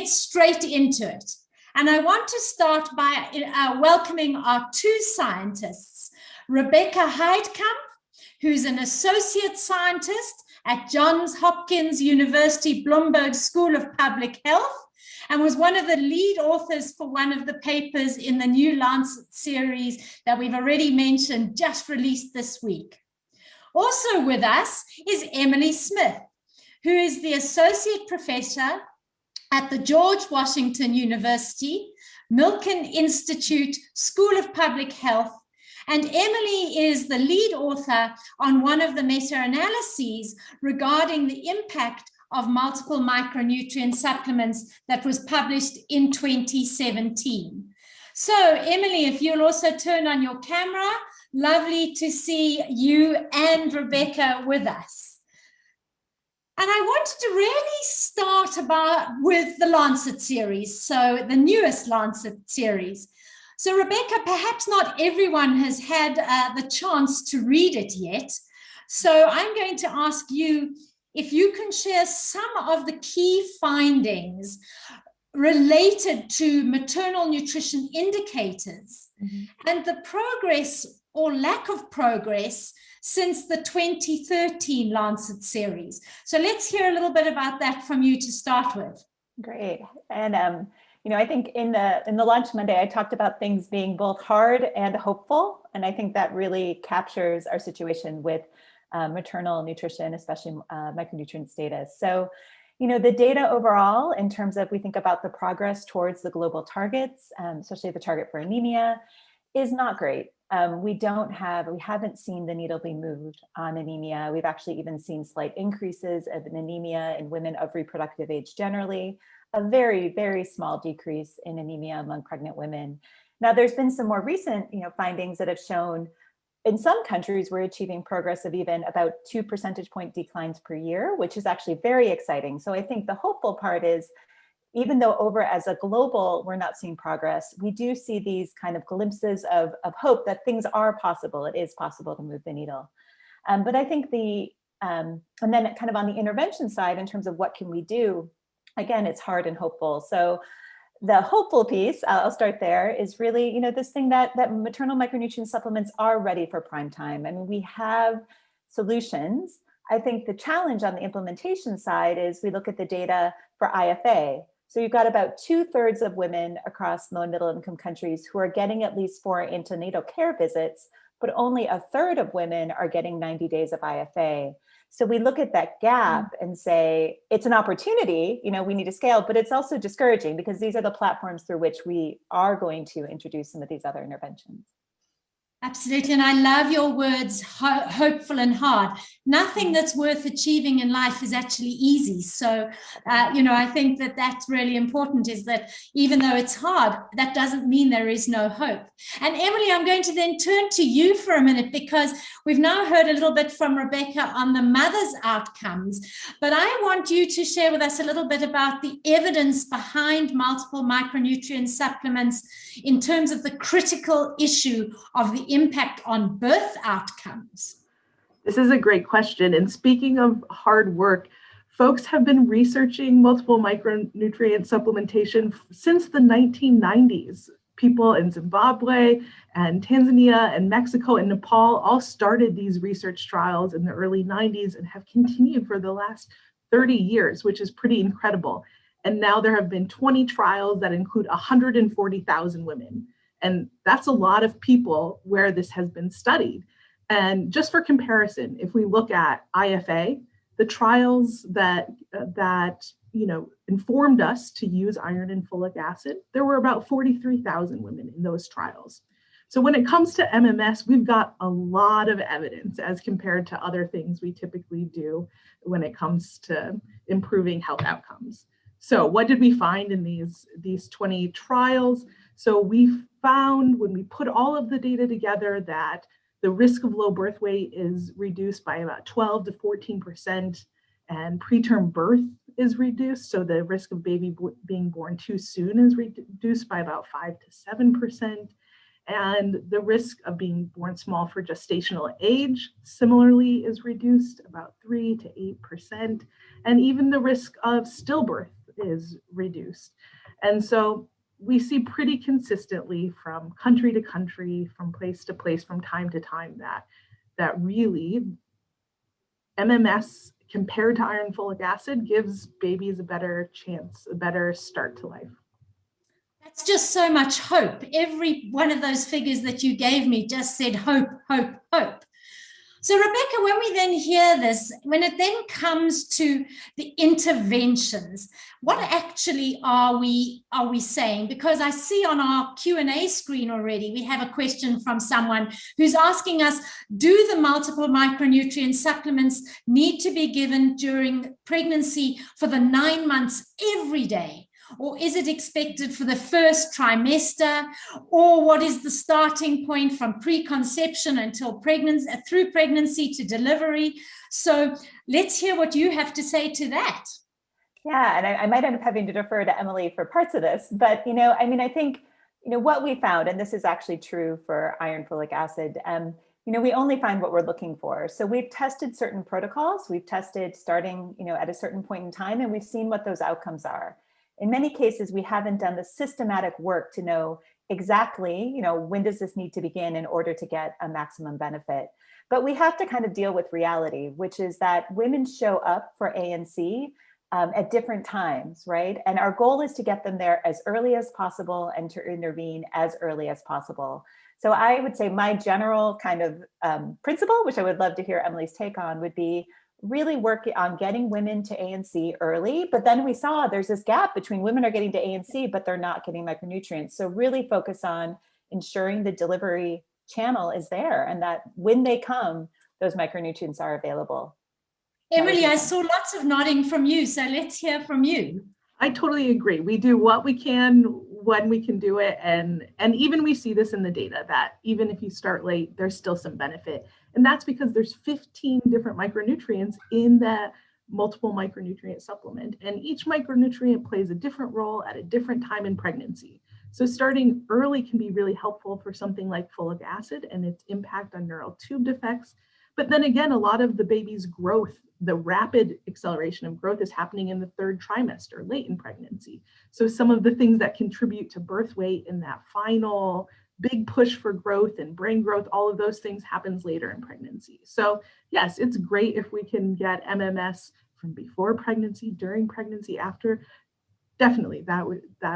get straight into it. And I want to start by welcoming our two scientists, Rebecca Heidkamp, who's an associate scientist at Johns Hopkins University Bloomberg School of Public Health, and was one of the lead authors for one of the papers in the new Lancet series that we've already mentioned, just released this week. Also with us is Emily Smith, who is the associate professor at the George Washington University Milken Institute School of Public Health. And Emily is the lead author on one of the meta-analyses regarding the impact of multiple micronutrient supplements that was published in 2017. So, Emily, if you'll also turn on your camera, lovely to see you and Rebecca with us. And I wanted to really start with the Lancet series, so the newest Lancet series. So, Rebecca, perhaps not everyone has had the chance to read it yet. So I'm going to ask you if you can share some of the key findings related to maternal nutrition indicators and the progress or lack of progress since the 2013 Lancet series. So let's hear a little bit about that from you to start with. Great. And I think in the Launch Monday, I talked about things being both hard and hopeful. And I think that really captures our situation with maternal nutrition, especially micronutrient status. So, the data overall, in terms of we think about the progress towards the global targets, especially the target for anemia, is not great. We haven't seen the needle be moved on anemia. We've actually even seen slight increases of anemia in women of reproductive age generally, a very, very small decrease in anemia among pregnant women. Now, there's been some more recent, findings that have shown in some countries, we're achieving progress of even about 2 percentage point declines per year, which is actually very exciting. So I think the hopeful part is, even though over as a global, we're not seeing progress, we do see these kind of glimpses of hope that things are possible. It is possible to move the needle. But I think and then kind of on the intervention side, in terms of what can we do, again, it's hard and hopeful. So the hopeful piece, I'll start there, is really, this thing that maternal micronutrient supplements are ready for prime time. I mean, we have solutions. I think the challenge on the implementation side is we look at the data for IFA. So you've got about 2/3 of women across low and middle income countries who are getting at least 4 antenatal care visits, but only 1/3 of women are getting 90 days of IFA. So we look at that gap and say, it's an opportunity, we need to scale, but it's also discouraging because these are the platforms through which we are going to introduce some of these other interventions. Absolutely. And I love your words, hopeful and hard. Nothing that's worth achieving in life is actually easy. So, I think that that's really important, is that even though it's hard, that doesn't mean there is no hope. And Emily, I'm going to then turn to you for a minute, because we've now heard a little bit from Rebecca on the mother's outcomes, but I want you to share with us a little bit about the evidence behind multiple micronutrient supplements in terms of the critical issue of the impact on birth outcomes. This is a great question. And speaking of hard work, folks have been researching multiple micronutrient supplementation since the 1990s. People in Zimbabwe and Tanzania and Mexico and Nepal all started these research trials in the early 90s and have continued for the last 30 years, which is pretty incredible. And now there have been 20 trials that include 140,000 women. And that's a lot of people where this has been studied. And just for comparison, if we look at IFA, the trials that informed us to use iron and folic acid, there were about 43,000 women in those trials. So when it comes to MMS, we've got a lot of evidence as compared to other things we typically do when it comes to improving health outcomes. So what did we find in these 20 trials? So we found, when we put all of the data together, that the risk of low birth weight is reduced by about 12 to 14%, and preterm birth is reduced. So the risk of baby being born too soon is reduced by about 5 to 7%. And the risk of being born small for gestational age similarly is reduced about 3 to 8%. And even the risk of stillbirth is reduced. And so we see pretty consistently from country to country, from place to place, from time to time, that really MMS compared to iron folic acid gives babies a better chance, a better start to life. That's just so much hope. Every one of those figures that you gave me just said hope, hope, hope. So Rebecca, when we then hear this, when it then comes to the interventions, what actually are we saying? Because I see on our Q&A screen already, we have a question from someone who's asking us, do the multiple micronutrient supplements need to be given during pregnancy for the 9 months every day? Or is it expected for the first trimester? Or what is the starting point from preconception until pregnancy, through pregnancy to delivery? So let's hear what you have to say to that. Yeah, and I might end up having to defer to Emily for parts of this, but I think what we found, and this is actually true for iron folic acid, we only find what we're looking for. So we've tested certain protocols, we've tested starting at a certain point in time, and we've seen what those outcomes are. In many cases, we haven't done the systematic work to know exactly, when does this need to begin in order to get a maximum benefit. But we have to kind of deal with reality, which is that women show up for ANC at different times, right? And our goal is to get them there as early as possible and to intervene as early as possible. So I would say my general kind of principle, which I would love to hear Emily's take on, would be really working on getting women to ANC early, but then we saw there's this gap between women are getting to ANC, but they're not getting micronutrients. So really focus on ensuring the delivery channel is there and that when they come, those micronutrients are available. Emily, I saw lots of nodding from you, so let's hear from you. I totally agree. We do what we can when we can do it. And even we see this in the data that even if you start late, there's still some benefit. And that's because there's 15 different micronutrients in that multiple micronutrient supplement. And each micronutrient plays a different role at a different time in pregnancy. So starting early can be really helpful for something like folic acid and its impact on neural tube defects. But then again, a lot of the baby's growth, the rapid acceleration of growth is happening in the 3rd trimester, late in pregnancy. So some of the things that contribute to birth weight and that final big push for growth and brain growth, all of those things happens later in pregnancy. So yes, it's great if we can get MMS from before pregnancy, during pregnancy, after. Definitely, that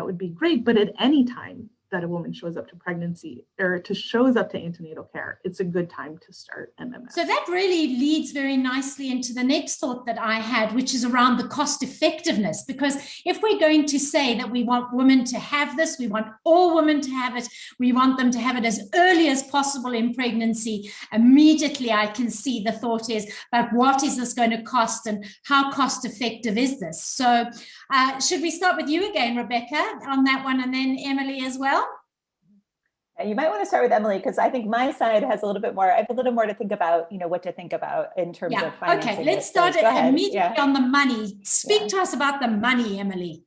would be great. But at any time that a woman shows up to pregnancy or shows up to antenatal care, it's a good time to start MMS. So that really leads very nicely into the next thought that I had, which is around the cost effectiveness. Because if we're going to say that we want women to have this, we want all women to have it, we want them to have it as early as possible in pregnancy, immediately I can see the thought is, but what is this going to cost and how cost effective is this? So should we start with you again, Rebecca, on that one, and then Emily as well? You might want to start with Emily, because I think my side has a little bit more, I have a little more to think about, what to think about in terms of financing. Okay, let's start immediately on the money. Speak to us about the money, Emily.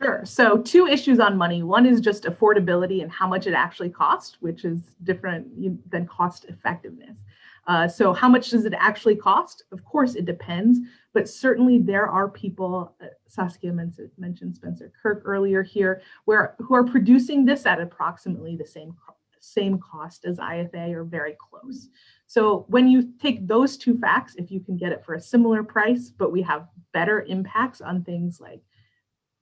Sure. So 2 issues on money. One is just affordability and how much it actually costs, which is different than cost effectiveness. So how much does it actually cost? Of course, it depends, but certainly there are people, Saskia mentioned Spencer Kirk earlier here, who are producing this at approximately the same cost as IFA or very close. So when you take those 2 facts, if you can get it for a similar price, but we have better impacts on things like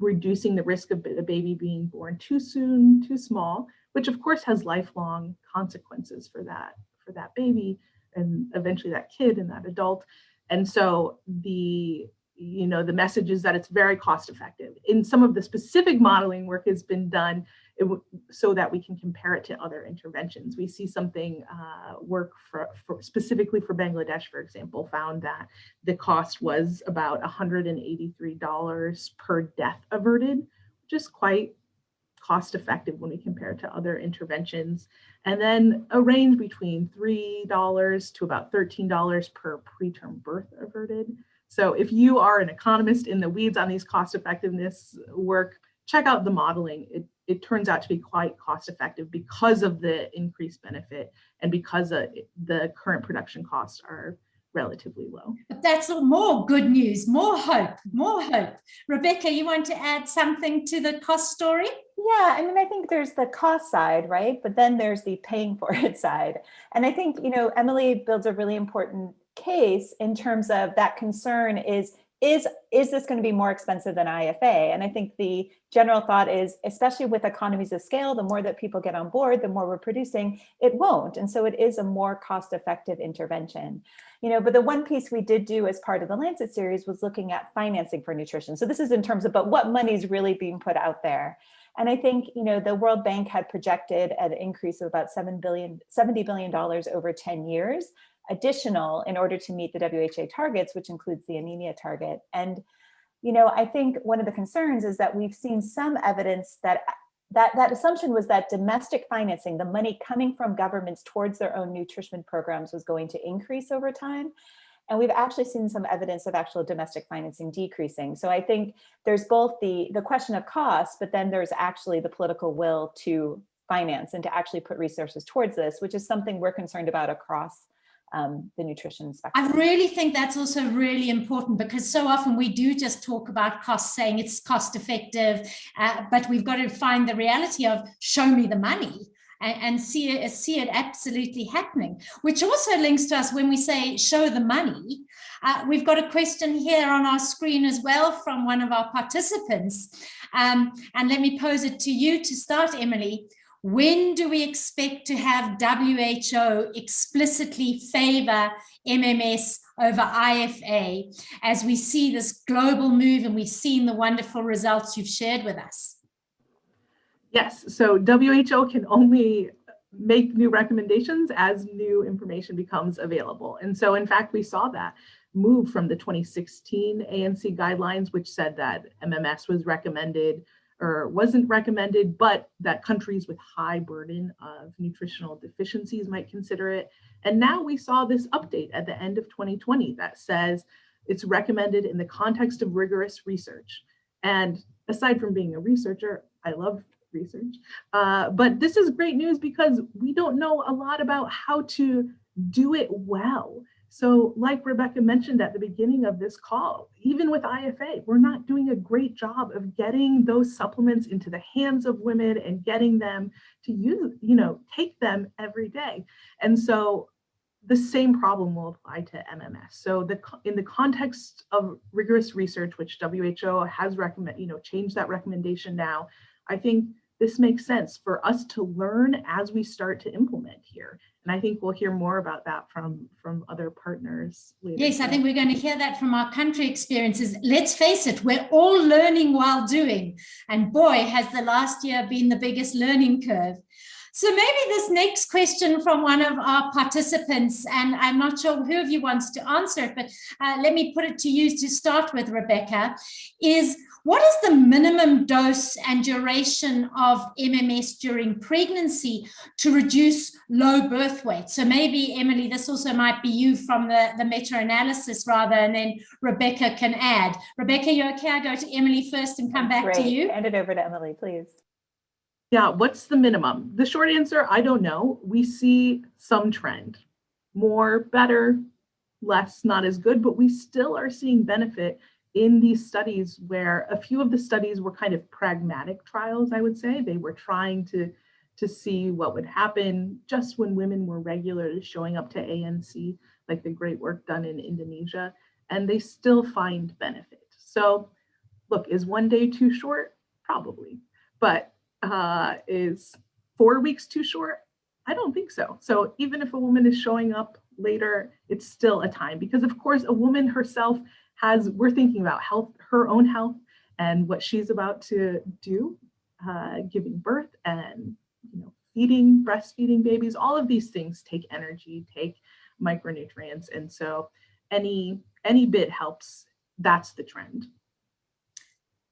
reducing the risk of the baby being born too soon, too small, which of course has lifelong consequences for that baby and eventually that kid and that adult. And so the message is that it's very cost effective. In some of the specific modeling work has been done so that we can compare it to other interventions. We see something work for specifically for Bangladesh, for example, found that the cost was about $183 per death averted, which is quite cost effective when we compare it to other interventions. And then a range between $3 to about $13 per preterm birth averted. So if you are an economist in the weeds on these cost effectiveness work, check out the modeling. It turns out to be quite cost effective because of the increased benefit and because the current production costs are relatively low. But that's more good news, more hope, more hope. Rebecca, you want to add something to the cost story? Yeah, I mean, I think there's the cost side, right? But then there's the paying for it side. And I think, Emily builds a really important case in terms of that concern is this going to be more expensive than IFA? And I think the general thought is, especially with economies of scale, the more that people get on board, the more we're producing, it won't. And so it is a more cost-effective intervention. But the one piece we did do as part of the Lancet series was looking at financing for nutrition. So this is in terms of, but what money is really being put out there? And I think, the World Bank had projected an increase of about $70 billion over 10 years, additional in order to meet the WHO targets, which includes the anemia target. And, I think one of the concerns is that we've seen some evidence that assumption was that domestic financing, the money coming from governments towards their own nutrition programs, was going to increase over time. And we've actually seen some evidence of actual domestic financing decreasing. So I think there's both the question of cost, but then there's actually the political will to finance and to actually put resources towards this, which is something we're concerned about across the nutrition spectrum. I really think that's also really important, because so often we do just talk about cost, saying it's cost effective, but we've got to find the reality of show me the money. And see it absolutely happening, which also links to us when we say show the money. We've got a question here on our screen as well from one of our participants. And let me pose it to you to start, Emily. When do we expect to have WHO explicitly favor MMS over IFA, as we see this global move and we've seen the wonderful results you've shared with us? Yes, so WHO can only make new recommendations as new information becomes available. And so in fact, we saw that move from the 2016 ANC guidelines, which said that MMS was recommended or wasn't recommended, but that countries with high burden of nutritional deficiencies might consider it. And now we saw this update at the end of 2020 that says it's recommended in the context of rigorous research. And aside from being a researcher, I love research, but this is great news because we don't know a lot about how to do it well. So like Rebecca mentioned at the beginning of this call, even with IFA, we're not doing a great job of getting those supplements into the hands of women and getting them to use, take them every day. And so the same problem will apply to MMS. So in the context of rigorous research, which WHO has changed that recommendation now, I think this makes sense for us to learn as we start to implement here. And I think we'll hear more about that from other partners later. Yes, I think we're going to hear that from our country experiences. Let's face it, we're all learning while doing. And boy, has the last year been the biggest learning curve. So maybe this next question from one of our participants, and I'm not sure who of you wants to answer it, but let me put it to you to start with, Rebecca, is what is the minimum dose and duration of MMS during pregnancy to reduce low birth weight? So maybe, Emily, this also might be you from the meta-analysis rather, and then Rebecca can add. Rebecca, you okay? I go to Emily first and come back to you. Hand it over to Emily, please. Yeah, what's the minimum? The short answer, I don't know. We see some trend. More, better, less, not as good, but we still are seeing benefit in these studies where a few of the studies were kind of pragmatic trials, I would say. They were trying to see what would happen just when women were regularly showing up to ANC, like the great work done in Indonesia, and they still find benefit. So look, is 1 day too short? Probably, but is 4 weeks too short? I don't think so. So even if a woman is showing up later, it's still a time, because of course a woman herself we're thinking about her own health and what she's about to do, giving birth and feeding, breastfeeding babies. All of these things take energy, take micronutrients, and so any bit helps. That's the trend.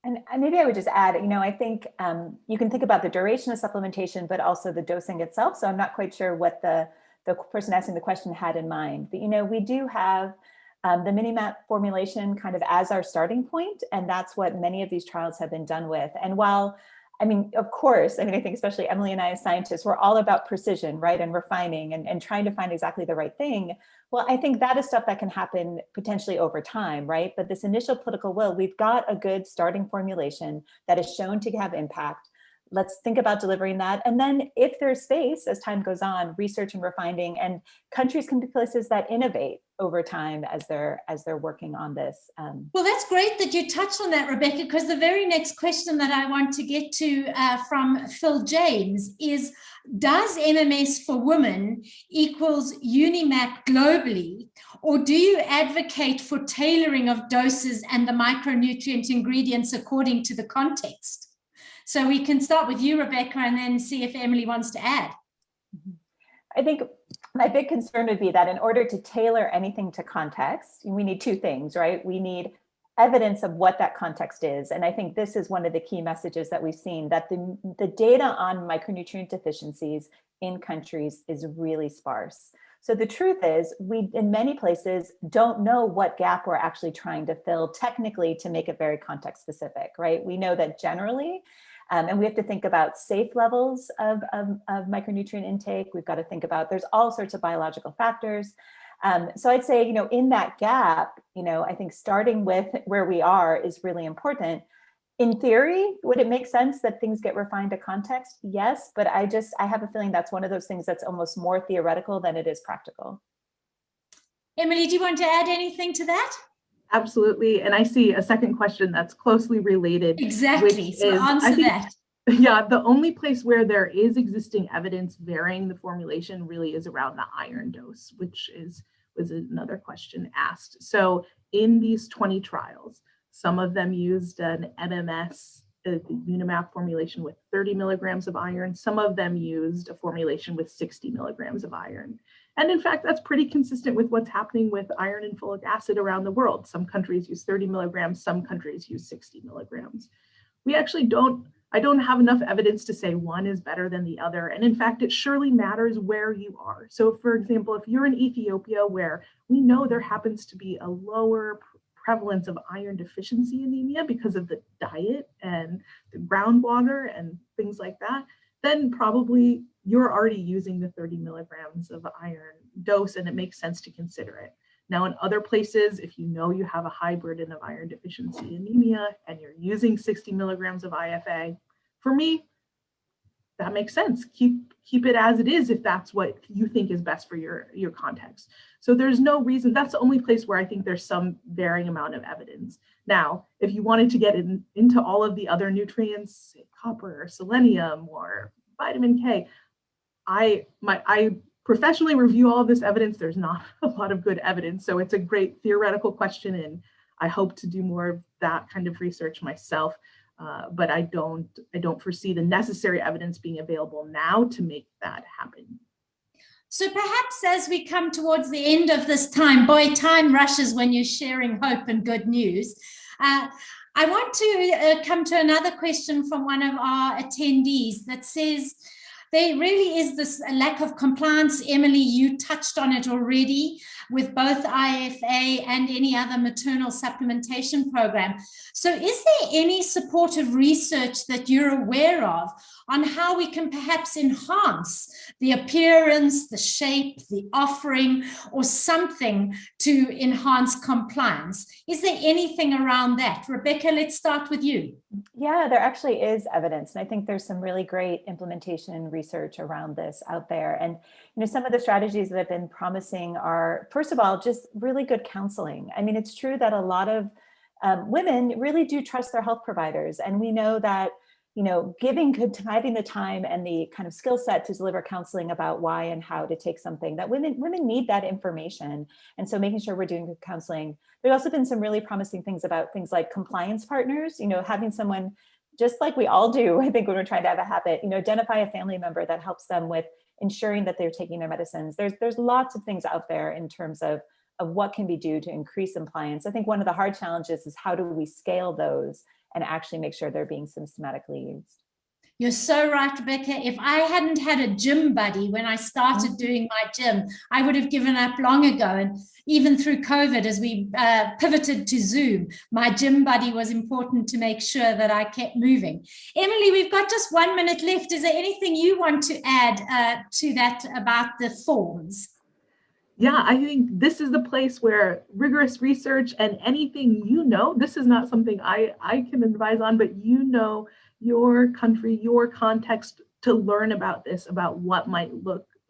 And maybe I would just add, I think you can think about the duration of supplementation, but also the dosing itself. So I'm not quite sure what the person asking the question had in mind. But, we do have the mini-map formulation kind of as our starting point, and that's what many of these trials have been done with. And while I mean, of course, I mean, I think especially Emily and I as scientists, we're all about precision, right? And refining and trying to find exactly the right thing. Well, I think that is stuff that can happen potentially over time, right? But this initial political will, we've got a good starting formulation that is shown to have impact. Let's think about delivering that. And then if there's space as time goes on, research and refining, and countries can be places that innovate over time as they're working on this. Well, that's great that you touched on that, Rebecca, because the very next question that I want to get to from Phil James is, does MMS for women equals UNIMAP globally, or do you advocate for tailoring of doses and the micronutrient ingredients according to the context? So we can start with you, Rebecca, and then see if Emily wants to add. I think my big concern would be that in order to tailor anything to context, we need two things, right? We need evidence of what that context is. And I think this is one of the key messages that we've seen, that the data on micronutrient deficiencies in countries is really sparse. So the truth is, we in many places don't know what gap we're actually trying to fill technically to make it very context specific, right? We know that generally, and we have to think about safe levels of micronutrient intake. We've got to think about, there's all sorts of biological factors. So I'd say, in that gap, I think starting with where we are is really important. In theory, would it make sense that things get refined to context? Yes, but I have a feeling that's one of those things that's almost more theoretical than it is practical. Emily, do you want to add anything to that? Absolutely. And I see a second question that's closely related. Exactly. So answer that. Yeah, the only place where there is existing evidence varying the formulation really is around the iron dose, which was another question asked. So in these 20 trials, some of them used an MMS, the UNIMAP formulation with 30 milligrams of iron. Some of them used a formulation with 60 milligrams of iron. And in fact, that's pretty consistent with what's happening with iron and folic acid around the world. Some countries use 30 milligrams, some countries use 60 milligrams. I don't have enough evidence to say one is better than the other. And in fact, it surely matters where you are. So for example, if you're in Ethiopia, where we know there happens to be a lower prevalence of iron deficiency anemia because of the diet and the groundwater and things like that, then probably you're already using the 30 milligrams of iron dose and it makes sense to consider it. Now in other places, if you know you have a high burden of iron deficiency anemia and you're using 60 milligrams of IFA, for me, that makes sense. Keep it as it is if that's what you think is best for your context. So there's no reason, that's the only place where I think there's some varying amount of evidence. Now, if you wanted to get into all of the other nutrients, say copper or selenium or vitamin K, I professionally review all of this evidence. There's not a lot of good evidence. So it's a great theoretical question. And I hope to do more of that kind of research myself. But I don't foresee the necessary evidence being available now to make that happen. So perhaps as we come towards the end of this time, boy, time rushes when you're sharing hope and good news. I want to come to another question from one of our attendees that says, there really is this lack of compliance. Emily, you touched on it already with both IFA and any other maternal supplementation program. So is there any supportive research that you're aware of on how we can perhaps enhance the appearance, the shape, the offering, or something to enhance compliance? Is there anything around that? Rebecca, let's start with you. Yeah, there actually is evidence. And I think there's some really great implementation and research around this out there. And some of the strategies that have been promising are, first of all, just really good counseling. I mean, it's true that a lot of women really do trust their health providers. And we know that having the time and the kind of skill set to deliver counseling about why and how to take something, that women need that information. And so making sure we're doing good counseling. There's also been some really promising things about things like compliance partners, having someone, just like we all do, I think when we're trying to have a habit, identify a family member that helps them with ensuring that they're taking their medicines. There's lots of things out there in terms of what can be done to increase compliance. I think one of the hard challenges is how do we scale those and actually make sure they're being systematically used. You're so right, Rebecca. If I hadn't had a gym buddy when I started doing my gym, I would have given up long ago. And even through COVID, as we pivoted to Zoom, my gym buddy was important to make sure that I kept moving. Emily, we've got just 1 minute left. Is there anything you want to add to that about the forms? Yeah, I think this is the place where rigorous research and anything, this is not something I can advise on, but your country, your context to learn about this, about what might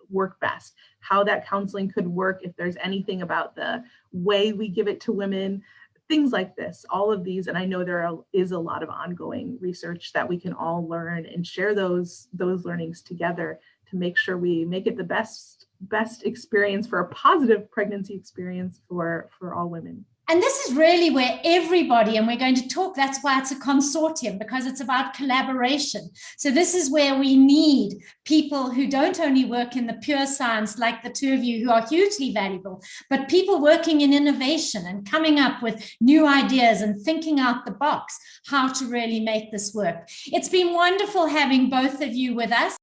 work best, how that counseling could work, if there's anything about the way we give it to women, things like this, all of these. And I know there is a lot of ongoing research that we can all learn and share those learnings together to make sure we make it the best experience, for a positive pregnancy experience for all women. And this is really where everybody, and we're going to talk, that's why it's a consortium, because it's about collaboration. So this is where we need people who don't only work in the pure science, like the two of you, who are hugely valuable, but people working in innovation and coming up with new ideas and thinking out the box, how to really make this work. It's been wonderful having both of you with us.